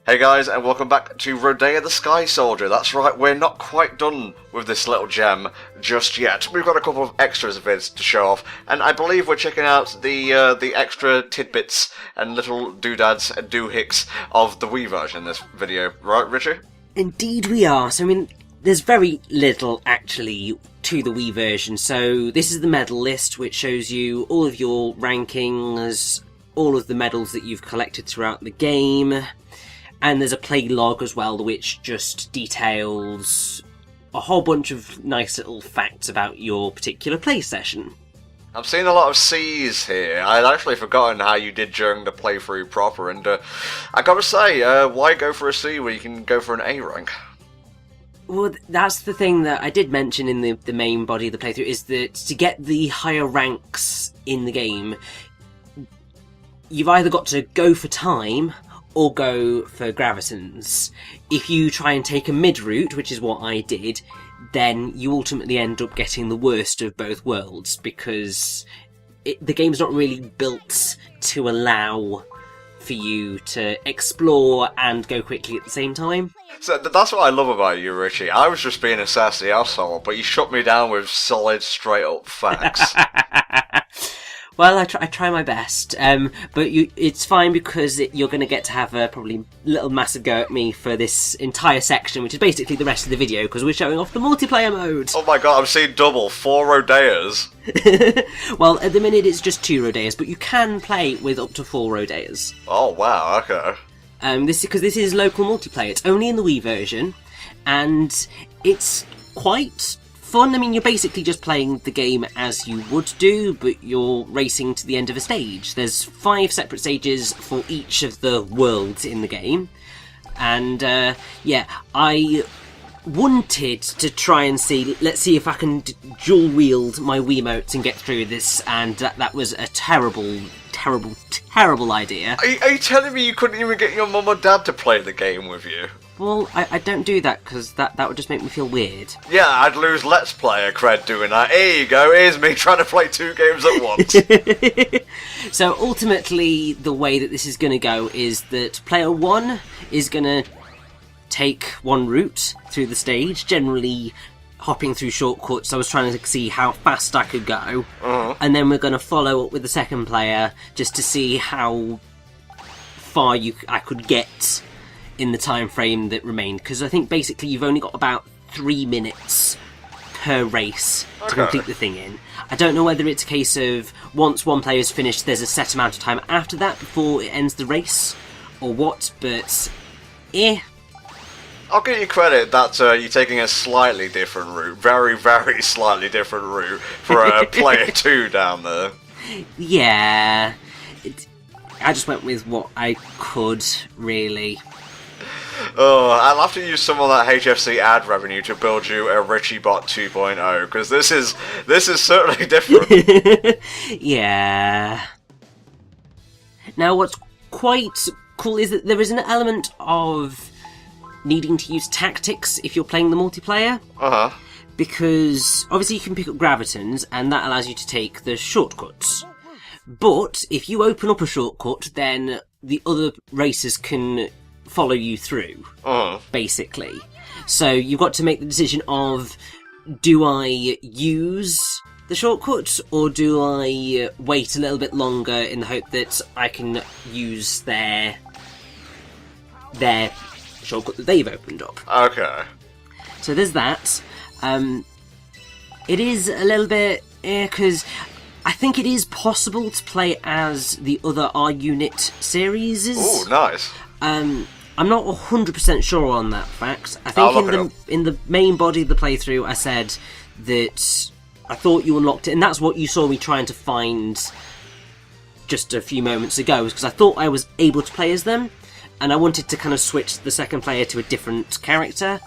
Hey guys, and welcome back to Rodea the Sky Soldier. That's right, we're not quite done with this little gem just yet. We've got a couple of extras of it to show off, and I believe we're checking out the extra tidbits and little doodads and doohicks of the Wii version in this video. Right, Richard? Indeed we are. So, I mean, there's very little, actually, to the Wii version. So, this is the medal list, which shows you all of your rankings, all of the medals that you've collected throughout the game. And there's a play log as well, which just details a whole bunch of nice little facts about your particular play session. I'm seeing a lot of C's here. I'd actually forgotten how you did during the playthrough proper, and I gotta say, why go for a C where you can go for an A rank? Well, that's the thing that I did mention in the main body of the playthrough, is that to get the higher ranks in the game, you've either got to go for time or go for gravitons. If you try and take a mid-route, which is what I did, then you ultimately end up getting the worst of both worlds, because the game's not really built to allow for you to explore and go quickly at the same time. So that's what I love about you, Richie. I was just being a sassy asshole, but you shut me down with solid, straight-up facts. Well, I try my best, but it's fine, because you're going to get to have a probably little massive go at me for this entire section, which is basically the rest of the video, because we're showing off the multiplayer mode. Oh my god, I'm seeing double, 4 Rodeas. Well, at the minute it's just 2 Rodeas, but you can play with up to 4 Rodeas. Oh wow, okay. Because this is local multiplayer. It's only in the Wii version, and it's quite fun. I mean, you're basically just playing the game as you would do, but you're racing to the end of a stage. There's 5 separate stages for each of the worlds in the game. And, yeah, I wanted to try and see, let's see if I can dual wield my Wiimotes and get through this, and that was a terrible idea. Are you telling me you couldn't even get your mum or dad to play the game with you? Well, I don't do that, because that would just make me feel weird. Yeah, I'd lose Let's Player cred doing that. Here you go, here's me trying to play 2 games at once. So ultimately, the way that this is going to go is that player 1 is going to take one route through the stage, generally hopping through shortcuts. I was trying to see how fast I could go. And then we're going to follow up with the second player just to see how far I could get in the time frame that remained, because I think basically you've only got about 3 minutes per race to complete the thing in. I don't know whether it's a case of once one player's finished, there's a set amount of time after that before it ends the race, or what, but I'll give you credit that you're taking a slightly different route, very, very slightly different route for player 2 down there. Yeah, I just went with what I could, really. Oh, I'll have to use some of that HFC ad revenue to build you a RichieBot 2.0, because this is certainly different. Yeah. Now, what's quite cool is that there is an element of needing to use tactics if you're playing the multiplayer. Because obviously you can pick up gravitons, and that allows you to take the shortcuts. But if you open up a shortcut, then the other racers can follow you through, basically. So you've got to make the decision of, do I use the shortcut, or do I wait a little bit longer in the hope that I can use their shortcut that they've opened up? Okay. So there's that. It is a little bit, because I think it is possible to play as the other R-Unit series. Ooh, nice. I'm not 100% sure on that fact. I think in the main body of the playthrough, I said that I thought you unlocked it, and that's what you saw me trying to find just a few moments ago, because I thought I was able to play as them, and I wanted to kind of switch the second player to a different character,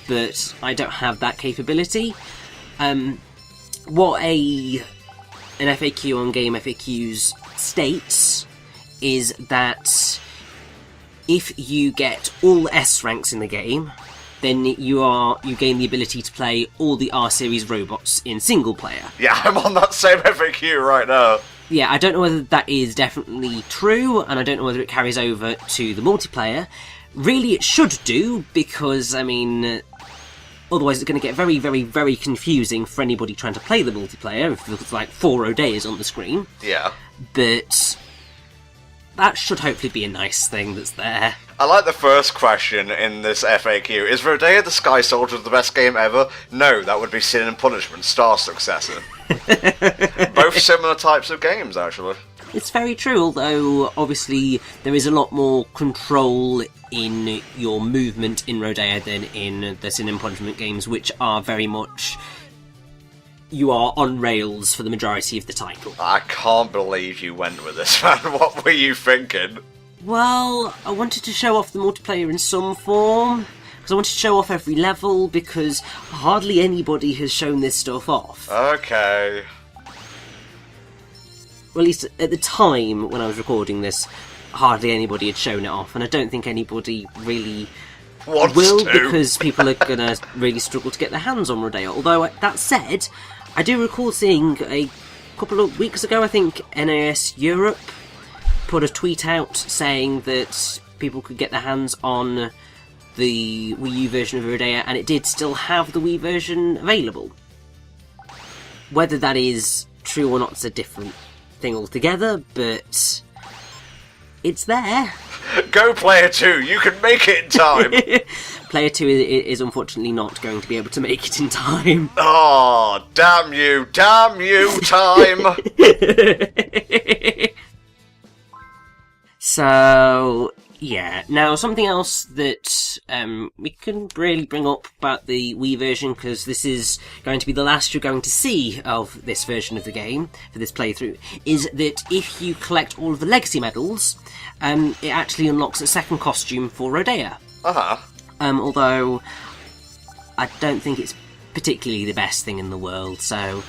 but I don't have that capability. What an FAQ on Game FAQs states is that if you get all S ranks in the game, then you gain the ability to play all the R-Series robots in single player. Yeah, I'm on that same FAQ right now. Yeah, I don't know whether that is definitely true, and I don't know whether it carries over to the multiplayer, Really, it should do, because, I mean, otherwise it's going to get very, very, very confusing for anybody trying to play the multiplayer if there's like 4 Rodeas on the screen. Yeah. But that should hopefully be a nice thing that's there. I like the first question in this FAQ. Is Rodea the Sky Soldier the best game ever? No, that would be Sin and Punishment, Star's successor. Both similar types of games, actually. It's very true, although obviously there is a lot more control in your movement in Rodea than in the Sin and Punishment games, which are very much... you are on rails for the majority of the title. I can't believe you went with this, man. What were you thinking? Well, I wanted to show off the multiplayer in some form, because I wanted to show off every level, because hardly anybody has shown this stuff off. Okay. Well, at least at the time when I was recording this, hardly anybody had shown it off, and I don't think anybody really will, because people are going to really struggle to get their hands on Rodea. Although, that said, I do recall seeing a couple of weeks ago, I think, NAS Europe put a tweet out saying that people could get their hands on the Wii U version of Rodea, and it did still have the Wii version available. Whether that is true or not is a different thing altogether, but it's there. Go Player 2, you can make it in time. Player 2 is unfortunately not going to be able to make it in time. Oh, damn you, time. So, yeah. Now, something else that we can really bring up about the Wii version, because this is going to be the last you're going to see of this version of the game, for this playthrough, is that if you collect all of the legacy medals, it actually unlocks a second costume for Rodea. Uh-huh. Although, I don't think it's particularly the best thing in the world, so...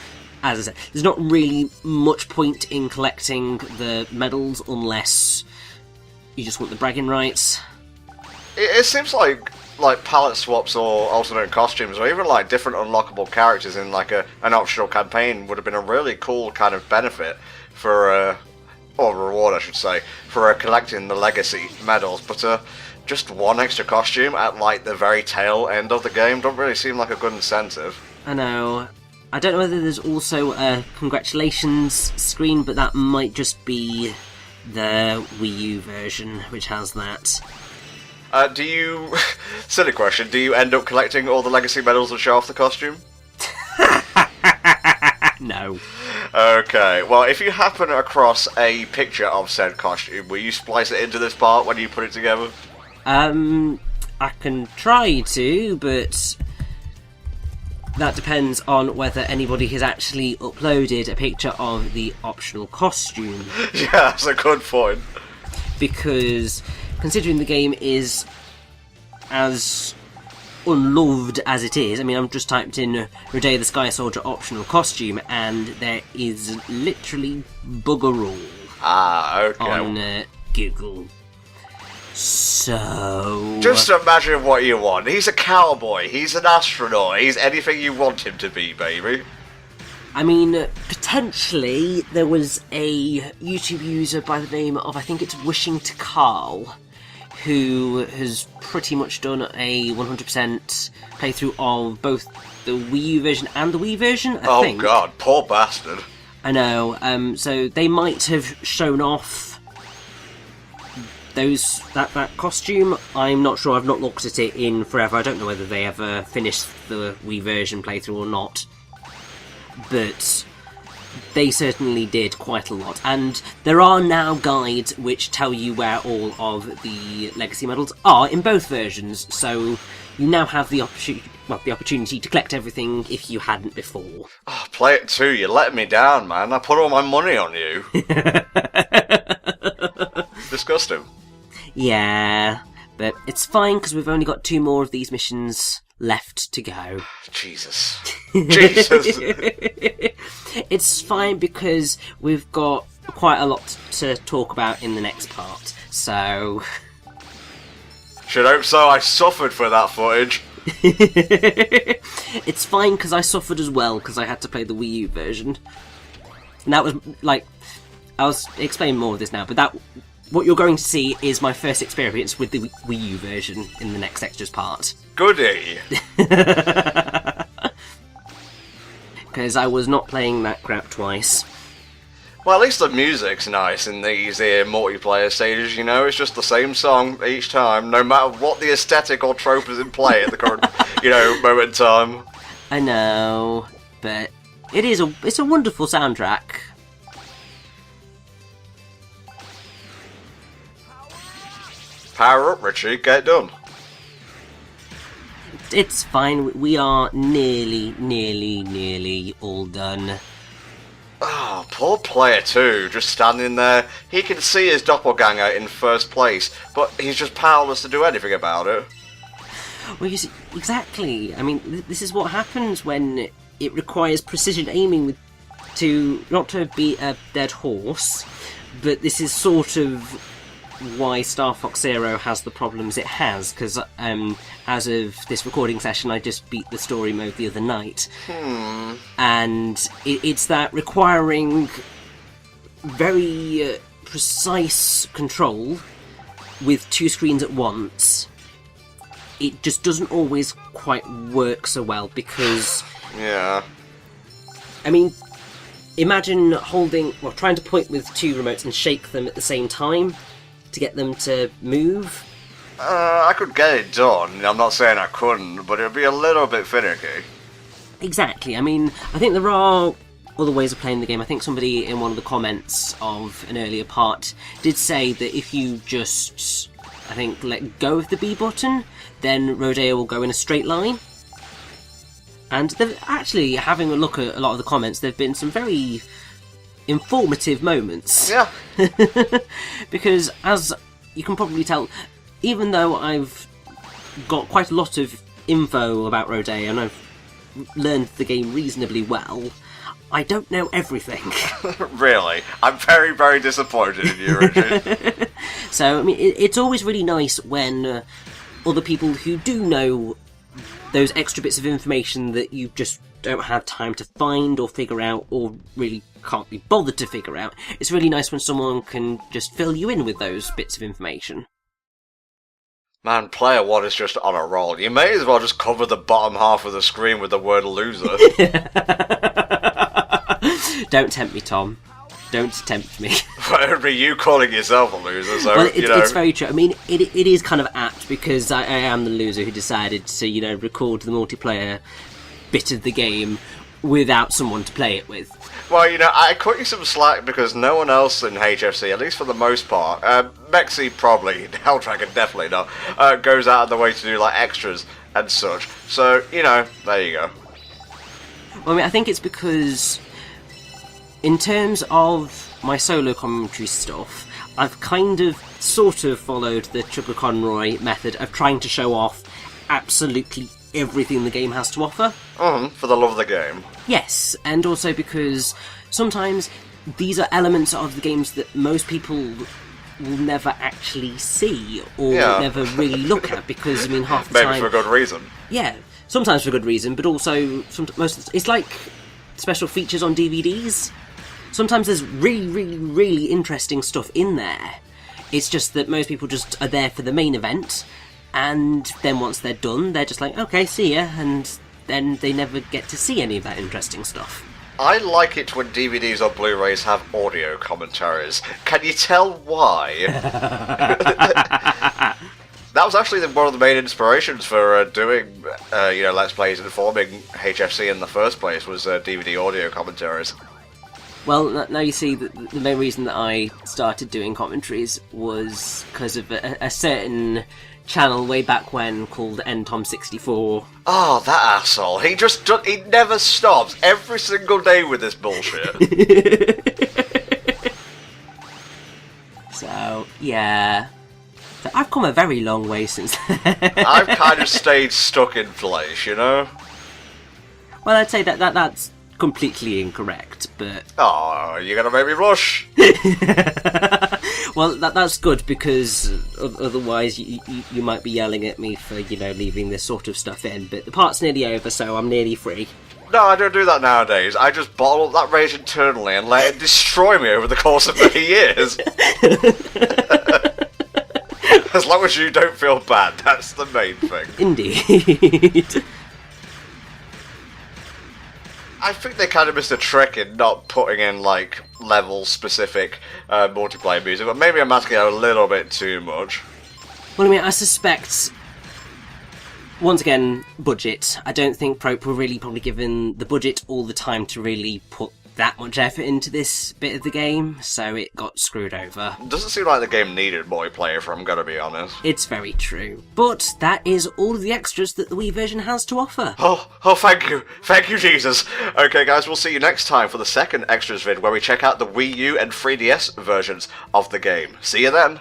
as I said, there's not really much point in collecting the medals unless you just want the bragging rights. It seems like palette swaps or alternate costumes, or even like different unlockable characters in like an optional campaign would have been a really cool kind of benefit for, or reward I should say, for collecting the legacy medals. But just one extra costume at like the very tail end of the game don't really seem like a good incentive. I know. I don't know whether there's also a congratulations screen, but that might just be the Wii U version, which has that. Do you... silly question, do you end up collecting all the legacy medals and show off the costume? No. Okay, well, if you happen across a picture of said costume, will you splice it into this part when you put it together? I can try to, but... that depends on whether anybody has actually uploaded a picture of the optional costume. Yeah, that's a good point. Because, considering the game is as unloved as it is, I mean, I've just typed in Rodea the Sky Soldier optional costume, and there is literally bugger all on Google. So... just imagine what you want. He's a cowboy, he's an astronaut, he's anything you want him to be, baby. I mean, potentially there was a YouTube user by the name of, I think it's Wishing to Carl, who has pretty much done a 100% playthrough of both the Wii U version and the Wii version, I think. Oh god, poor bastard. I know, so they might have shown off that costume. I'm not sure, I've not looked at it in forever. I don't know whether they ever finished the Wii version playthrough or not. But they certainly did quite a lot. And there are now guides which tell you where all of the legacy medals are in both versions. So you now have the opportunity to collect everything if you hadn't before. Oh, play it too, you're letting me down, man. I put all my money on you. Disgusting. Yeah, but it's fine because we've only got 2 more of these missions left to go. Jesus. Jesus. It's fine because we've got quite a lot to talk about in the next part, so... should hope so, I suffered for that footage. It's fine because I suffered as well because I had to play the Wii U version. And that was, like... I'll explain more of this now, but that what you're going to see is my first experience with the Wii U version in the next extras part. Goody! Because I was not playing that crap twice. Well, at least the music's nice in these here multiplayer stages, you know? It's just the same song each time, no matter what the aesthetic or trope is in play at the current, moment in time. I know, but it's a wonderful soundtrack. Power up, Richie, get it done. It's fine, we are nearly all done. Oh, poor player 2, just standing there. He can see his doppelganger in first place, but he's just powerless to do anything about it. Well, you see, exactly. I mean, this is what happens when it requires precision aiming not to beat a dead horse, but this is sort of why Star Fox Zero has the problems it has, because as of this recording session I just beat the story mode the other night. And it's that requiring very precise control with two screens at once. It just doesn't always quite work so well, because... Yeah. I mean, imagine trying to point with two remotes and shake them at the same time to get them to move. I could get it done. I'm not saying I couldn't, but it'd be a little bit finicky. Exactly. I mean, I think there are other ways of playing the game. I think somebody in one of the comments of an earlier part did say that if you just, let go of the B button, then Rodea will go in a straight line. And they're actually, having a look at a lot of the comments, there have been some very informative moments. Yeah. Because, as you can probably tell, even though I've got quite a lot of info about Rodea and I've learned the game reasonably well, I don't know everything. Really? I'm very, very disappointed in you, Richard. So, I mean, it's always really nice when other people who do know those extra bits of information that you just don't have time to find or figure out, or really can't be bothered to figure out. It's really nice when someone can just fill you in with those bits of information. Man, player 1 is just on a roll. You may as well just cover the bottom half of the screen with the word loser. Don't tempt me, Tom. Don't tempt me. It would be you calling yourself a loser, so, well, it's very true. I mean, it is kind of apt, because I am the loser who decided to, record the multiplayer bit of the game without someone to play it with. Well, I cut you some slack because no one else in HFC, at least for the most part, Mexi probably, Helldragon definitely not, goes out of the way to do, extras and such. So, there you go. Well, I mean, I think it's because, in terms of my solo commentary stuff, I've sort of followed the Chugga Conroy method of trying to show off absolutely everything the game has to offer. For the love of the game. Yes, and also because sometimes these are elements of the games that most people will never actually see or will never really look at, because, I mean, half the time... Maybe for good reason. Yeah, sometimes for good reason, but also it's like special features on DVDs. Sometimes there's really, really, really interesting stuff in there. It's just that most people just are there for the main event, and then once they're done, they're just like, okay, see ya, and then they never get to see any of that interesting stuff. I like it when DVDs or Blu-rays have audio commentaries. Can you tell why? That was actually one of the main inspirations for doing, Let's Plays and forming HFC in the first place, was DVD audio commentaries. Well, now you see, the main reason that I started doing commentaries was because of a certain channel way back when called NTom64. Oh, that asshole. He never stops every single day with this bullshit. So, yeah. So I've come a very long way since then. I've kind of stayed stuck in place, Well, I'd say that's completely incorrect, but... Oh, you're gonna make me blush! Well, that's good, because otherwise you might be yelling at me for, leaving this sort of stuff in, but the part's nearly over, so I'm nearly free. No, I don't do that nowadays. I just bottle up that rage internally and let it destroy me over the course of many years. As long as you don't feel bad, that's the main thing. Indeed. I think they kind of missed a trick in not putting in, like, level-specific multiplayer music, but maybe I'm asking a little bit too much. Well, I mean, I suspect, once again, budget. I don't think Probe were really probably given the budget all the time to really put that much effort into this bit of the game, so it got screwed over. Doesn't seem like the game needed multiplayer, if I'm gonna be honest. It's very true. But that is all of the extras that the Wii version has to offer. Oh, thank you. Thank you, Jesus. Okay, guys, we'll see you next time for the second extras vid, where we check out the Wii U and 3DS versions of the game. See you then.